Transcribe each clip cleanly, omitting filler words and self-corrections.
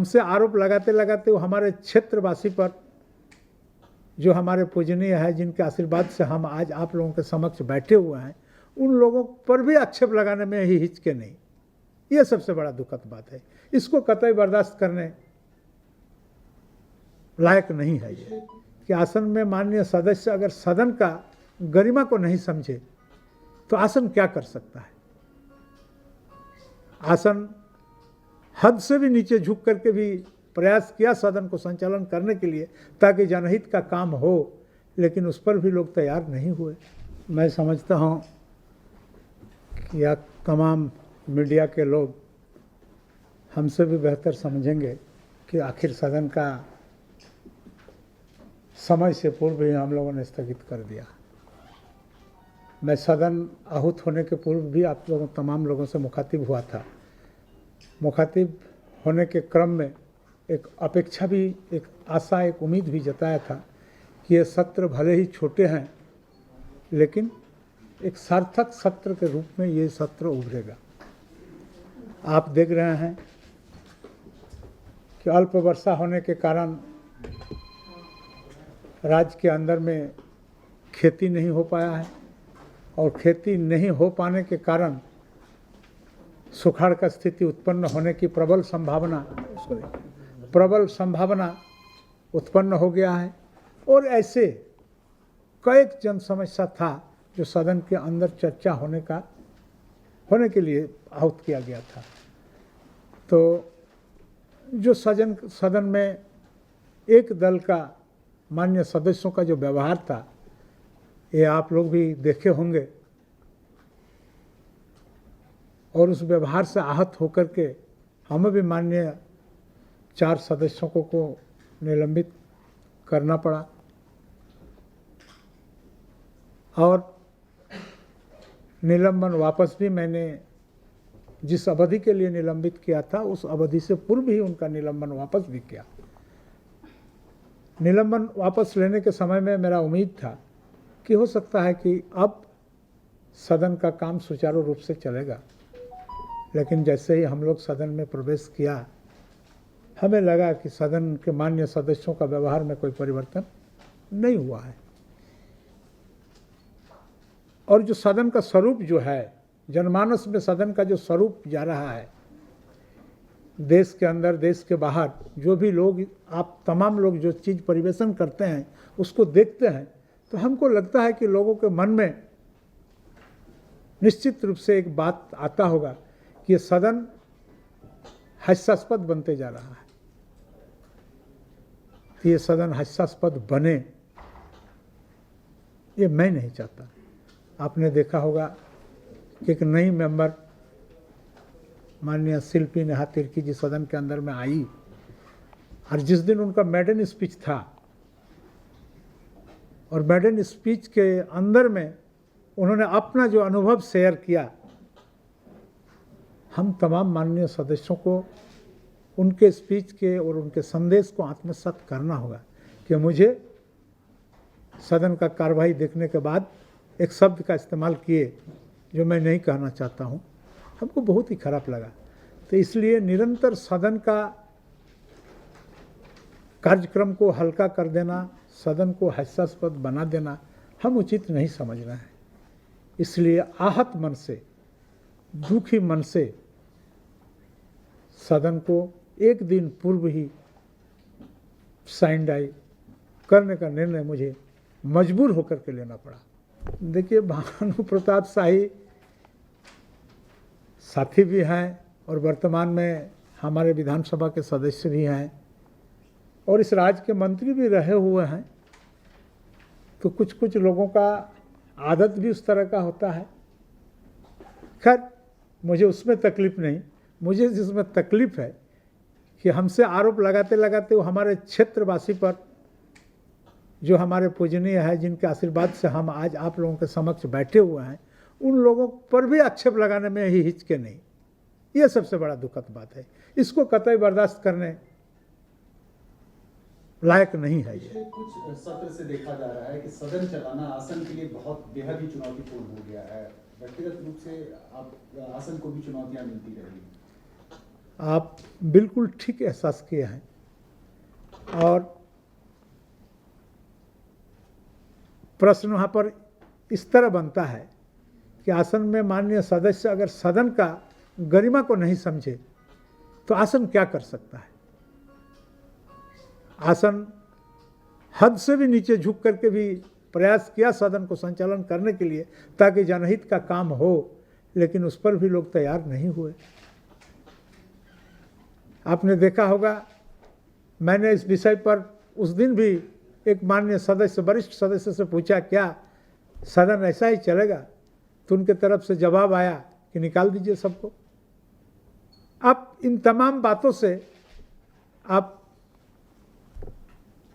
हमसे आरोप लगाते लगाते वो हमारे क्षेत्रवासी पर, जो हमारे पूजनीय है, जिनके आशीर्वाद से हम आज आप लोगों के समक्ष बैठे हुए हैं, उन लोगों पर भी आक्षेप लगाने में ही हिचके नहीं। ये सबसे बड़ा दुखद बात है। इसको कतई बर्दाश्त करने लायक नहीं है ये कि आसन में माननीय सदस्य अगर सदन का गरिमा को नहीं समझे तो आसन क्या कर सकता है। आसन हद से भी नीचे झुक करके भी प्रयास किया सदन को संचालन करने के लिए ताकि जनहित का काम हो, लेकिन उस पर भी लोग तैयार नहीं हुए। मैं समझता हूँ कि यह तमाम मीडिया के लोग हमसे भी बेहतर समझेंगे कि आखिर सदन का समय से पूर्व ही हम लोगों ने स्थगित कर दिया। मैं सदन आहूत होने के पूर्व भी आप लोगों तमाम लोगों से मुखातिब हुआ था। मुखातिब होने के क्रम में एक अपेक्षा भी, एक आशा, एक उम्मीद भी जताया था कि ये सत्र भले ही छोटे हैं लेकिन एक सार्थक सत्र के रूप में ये सत्र उभरेगा। आप देख रहे हैं कि अल्प वर्षा होने के कारण राज्य के अंदर में खेती नहीं हो पाया है और खेती नहीं हो पाने के कारण सुखाड़ का स्थिति उत्पन्न होने की प्रबल संभावना उत्पन्न हो गया है। और ऐसे कई जन समस्या था जो सदन के अंदर चर्चा होने के लिए आहूत किया गया था। तो जो सदन में एक दल का मान्य सदस्यों का जो व्यवहार था, ये आप लोग भी देखे होंगे और उस व्यवहार से आहत होकर के हमें भी माननीय 4 सदस्यों को निलंबित करना पड़ा। और निलंबन वापस भी मैंने जिस अवधि के लिए निलंबित किया था उस अवधि से पूर्व ही उनका निलंबन वापस भी किया। निलंबन वापस लेने के समय में मेरा उम्मीद था कि हो सकता है कि अब सदन का काम सुचारू रूप से चलेगा, लेकिन जैसे ही हम लोग सदन में प्रवेश किया हमें लगा कि सदन के मान्य सदस्यों का व्यवहार में कोई परिवर्तन नहीं हुआ है। और जो सदन का स्वरूप जो है, जनमानस में सदन का जो स्वरूप जा रहा है, देश के अंदर देश के बाहर जो भी लोग, आप तमाम लोग जो चीज़ परिवेशन करते हैं उसको देखते हैं तो हमको लगता है कि लोगों के मन में निश्चित रूप से एक बात आता होगा कि ये सदन हास्यास्पद बनते जा रहा है। तो ये सदन हास्यास्पद बने, ये मैं नहीं चाहता। आपने देखा होगा कि एक नई मेंबर माननीय शिल्पी नेहा तिर्की जी सदन के अंदर में आई और जिस दिन उनका मेडन स्पीच था और मेडन स्पीच के अंदर में उन्होंने अपना जो अनुभव शेयर किया, हम तमाम माननीय सदस्यों को उनके स्पीच के और उनके संदेश को आत्मसात करना होगा कि मुझे सदन का कार्रवाई देखने के बाद एक शब्द का इस्तेमाल किए जो मैं नहीं कहना चाहता हूँ, हमको बहुत ही खराब लगा। तो इसलिए निरंतर सदन का कार्यक्रम को हल्का कर देना, सदन को हास्यास्पद बना देना हम उचित नहीं समझ रहे हैं। इसलिए आहत मन से, दुखी मन से सदन को एक दिन पूर्व ही साइन डाई करने का निर्णय मुझे मजबूर होकर के लेना पड़ा। देखिए, भानु प्रताप शाही साथी भी हैं और वर्तमान में हमारे विधानसभा के सदस्य भी हैं और इस राज्य के मंत्री भी रहे हुए हैं। तो कुछ लोगों का आदत भी उस तरह का होता है। खैर, मुझे उसमें तकलीफ नहीं, मुझे जिसमें तकलीफ है कि हमसे आरोप लगाते लगाते वो हमारे क्षेत्रवासी पर, जो हमारे पूजनीय है, जिनके आशीर्वाद से हम आज आप लोगों के समक्ष बैठे हुए हैं, उन लोगों पर भी आक्षेप लगाने में ही हिचके नहीं। ये सबसे बड़ा दुखद बात है। इसको कतई बर्दाश्त करने लायक नहीं है। ये कुछ सत्र से देखा जा रहा है कि सदन चलाना आसन के लिए बहुत बेहद ही चुनौतीपूर्ण हो गया है। व्यक्तिगत रूप से आप आसन को भी चुनौतियां मिलती रही। आप बिल्कुल ठीक एहसास किए हैं। और प्रश्न वहाँ पर इस तरह बनता है कि आसन में माननीय सदस्य अगर सदन का गरिमा को नहीं समझे तो आसन क्या कर सकता है। आसन हद से भी नीचे झुक करके भी प्रयास किया सदन को संचालन करने के लिए ताकि जनहित का काम हो, लेकिन उस पर भी लोग तैयार नहीं हुए। आपने देखा होगा, मैंने इस विषय पर उस दिन भी एक माननीय सदस्य, वरिष्ठ सदस्य से पूछा क्या सदन ऐसा ही चलेगा, तो उनके तरफ से जवाब आया कि निकाल दीजिए सबको। अब इन तमाम बातों से आप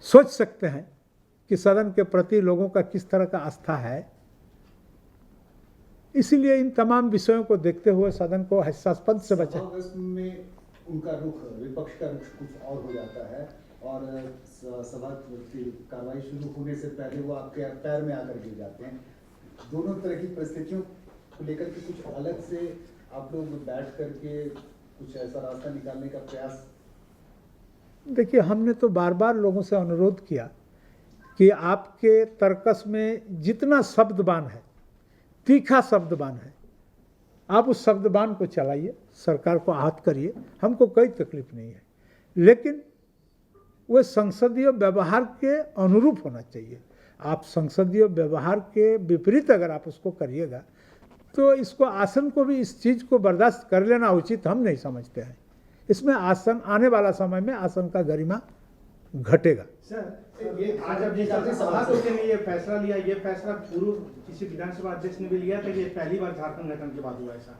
सोच सकते हैं कि सदन के प्रति लोगों का किस तरह का आस्था है। इसीलिए इन तमाम विषयों को देखते हुए सदन को हास्यास्पद से बचा। में उनका रुख, विपक्ष का रुख कुछ और हो जाता है और सभा की कार्रवाई शुरू होने से पहले वो आपके पैर में आकर गिर जाते हैं। दोनों तरह की परिस्थितियों को लेकर के कुछ अलग से आप लोग बैठ करके कुछ ऐसा रास्ता निकालने का प्रयास। देखिए, हमने तो बार बार लोगों से अनुरोध किया कि आपके तर्कस में जितना शब्दबान है, तीखा शब्दबान है, आप उस शब्दबान को चलाइए, सरकार को आहत करिए, हमको कोई तकलीफ नहीं है, लेकिन वह संसदीय व्यवहार के अनुरूप होना चाहिए। आप संसदीय व्यवहार के विपरीत अगर आप उसको करिएगा तो इसको, आसन को भी इस चीज़ को बर्दाश्त कर लेना उचित हम नहीं समझते हैं। इसमें आसन, आने वाला समय में आसन का गरिमा घटेगा। सर, ये आज अब जिस तरह से सभापति ने ये फैसला लिया, ये फैसला पूर्व किसी विधानसभा अध्यक्ष ने भी लिया था, ये पहली बार झारखंड गठन के बाद हुआ ऐसा?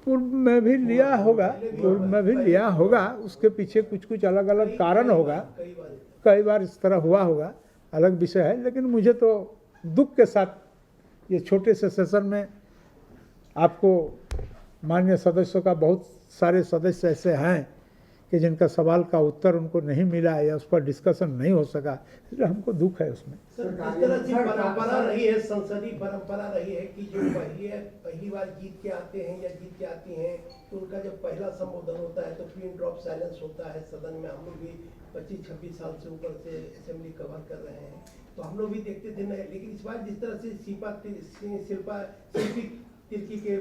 पूर्व में भी लिया होगा, पूर्व में भी लिया होगा, उसके पीछे कुछ कुछ अलग अलग कारण होगा, कई बार इस तरह हुआ होगा, अलग विषय है। लेकिन मुझे तो दुख के साथ ये छोटे से सेशन में आपको माननीय सदस्यों का, बहुत सारे सदस्य ऐसे हैं कि जिनका सवाल का उत्तर उनको नहीं मिला या उस पर डिस्कशन नहीं हो सका, इसलिए हमको दुख है उसमें। सर, जिस तरह से परंपरा रही है, संसदीय परंपरा रही है कि जो पहली बार जीत के आते हैं या जीत के आती हैं तो उनका जब पहला संबोधन होता है तो पिन ड्रॉप साइलेंस होता है सदन में। हम लोग भी 25-26 साल से ऊपर से असेंबली कवर कर रहे हैं, तो हम लोग भी देखते थे। लेकिन इस बार जिस तरह से शिल्पा तिर्की के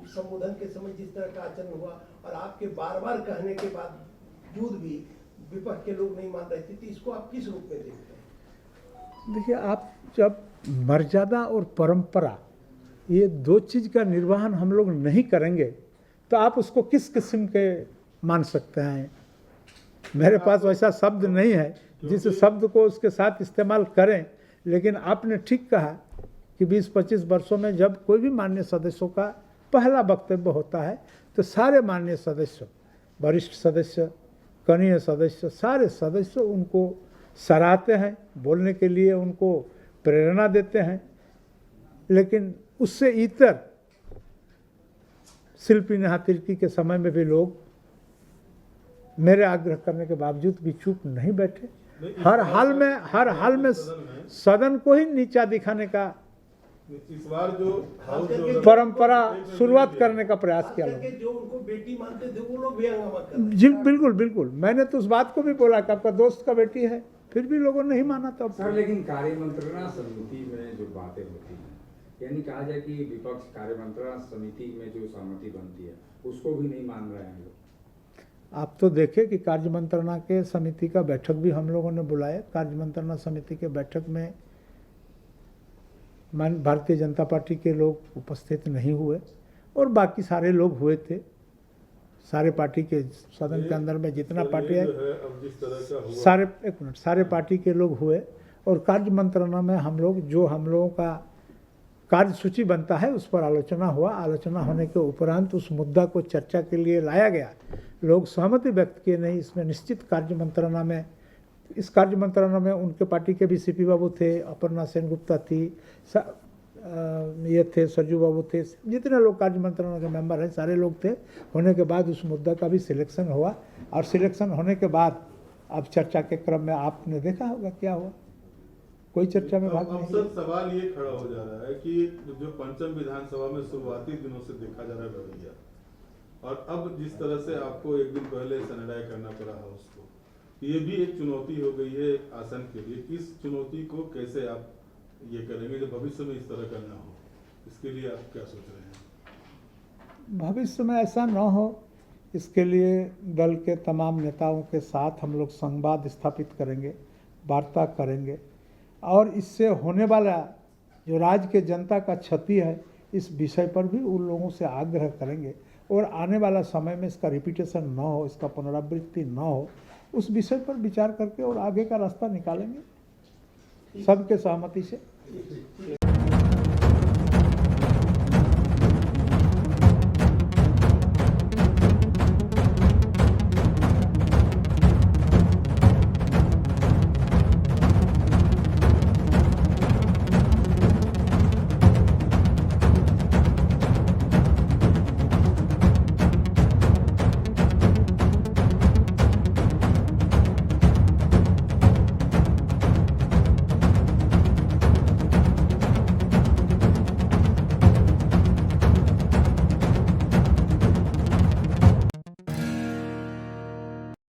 संबोधन के समय जिस तरह का आचरण हुआ और आपके बार बार कहने के बावजूद भी विपक्ष के लोग नहीं मान रहे थे, तो इसको आप किस रूप में देखते हैं? देखिए, आप जब मर्यादा और परंपरा, ये दो चीज़ का निर्वहन हम लोग नहीं करेंगे तो आप उसको किस किस्म के मान सकते हैं। मेरे पास वैसा शब्द नहीं है जिस शब्द को उसके साथ इस्तेमाल करें, लेकिन आपने ठीक कहा कि 20-25 वर्षों में जब कोई भी माननीय सदस्यों का पहला वक्तव्य होता है तो सारे माननीय सदस्य, वरिष्ठ सदस्य, कनीय सदस्य, सारे सदस्य उनको सराहते हैं, बोलने के लिए उनको प्रेरणा देते हैं। लेकिन उससे इतर शिल्पी नेहा तिर्की के समय में भी लोग मेरे आग्रह करने के बावजूद भी चुप नहीं बैठे। हर हाल में सदन को ही नीचा दिखाने का इस बार जो परंपरा शुरुआत करने का प्रयास किया लोग। जो उनको बेटी मानते थे वो लोग भी हंगामा कर रहे हैं। जी बिल्कुल बिल्कुल, मैंने तो उस बात को भी बोला कि आपका दोस्त का बेटी है, फिर भी लोगों ने नहीं माना। तब सर, लेकिन कार्य मंत्रणा समिति में जो बातें होती हैं, यानी कहा जाए कि विपक्ष कार्य मंत्रणा समिति में जो सहमति बनती है उसको भी नहीं मान रहे हैं लोग। आप तो देखें कि कार्य मंत्रणा के समिति का बैठक भी हम लोगों ने बुलाया। कार्य मंत्रणा समिति के बैठक में भारतीय जनता पार्टी के लोग उपस्थित नहीं हुए और बाकी सारे लोग हुए थे। सारे पार्टी के सदन के अंदर में जितना पार्टी है सारे पार्टी के लोग हुए और कार्य मंत्रणा में हम लोगों का कार्य सूची बनता है उस पर आलोचना हुआ। आलोचना होने के उपरांत उस मुद्दा को चर्चा के लिए लाया गया। लोग सहमति व्यक्त किए, नहीं इसमें निश्चित कार्य मंत्रणा में, इस कार्य मंत्रणा में उनके पार्टी के भी सीपी बाबू थे, अपर्णा सेनगुप्ता थी, ये थे सरजू बाबू थे, जितने लोग कार्य मंत्रणा के मेंबर हैं सारे लोग थे। होने के बाद उस मुद्दा का भी सिलेक्शन हुआ और सिलेक्शन होने के बाद अब चर्चा के क्रम में आपने देखा होगा क्या हुआ, कोई चर्चा में भाग नहीं। सर, सवाल ये खड़ा हो जा रहा है कि जो पंचम विधानसभा में शुरुआती दिनों से देखा जा रहा है रवैया और अब जिस तरह से आपको एक दिन पहले सैनिटाइज करना पड़ा हाउस को, ये भी एक चुनौती हो गई है आसन के लिए। इस चुनौती को कैसे आप ये करेंगे जो भविष्य में इस तरह का ना हो, इसके लिए आप क्या सोच रहे हैं? भविष्य में ऐसा न हो, इसके लिए दल के तमाम नेताओं के साथ हम लोग संवाद स्थापित करेंगे, वार्ता करेंगे और इससे होने वाला जो राज्य के जनता का क्षति है इस विषय पर भी उन लोगों से आग्रह करेंगे और आने वाला समय में इसका रिपीटेशन न हो, इसका पुनरावृत्ति न हो, उस विषय पर विचार करके और आगे का रास्ता निकालेंगे सबके सहमति से।